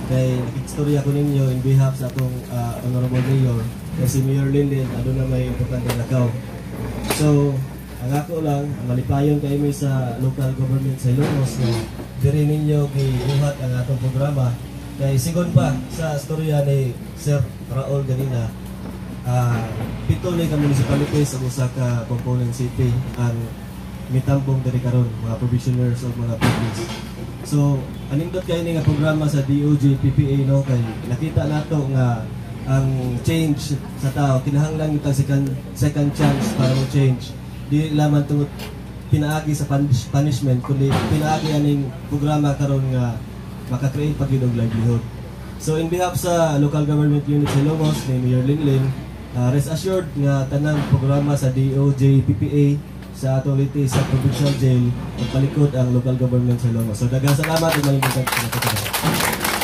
Kay nakikistorya ko ninyo in behalf sa atong Honorable Mayor, si Mayor Linlin, ano na may importante nakaw. So, ang ako lang, ang malipayon kayo may sa local government sa Ilocos na diri ninyo gibuhat ang atong programa. Kay sigon pa sa storya ni Sir Raul ganina, pito ni ka municipalities sa usa ka component city ang mitambong diri karon mga provisioners o mga publics. So, anindot kayo ni nga programa sa DOJ PPA, no, kay nakita nato nga ang change sa tao kinahanglan yung second chance para mo change. Di lamang tungod pinaagi sa punishment, kundi pinaagi aning programa karon nga maka-create pag og livelihood. So in behalf sa local government unit sa Ilocos ni Mayor Linlin, rest assured nga tanang programa sa DOJ PPA sa authority sa provincial jail, palikod ang local government sa Ilocos. So daghang salamat ug maayong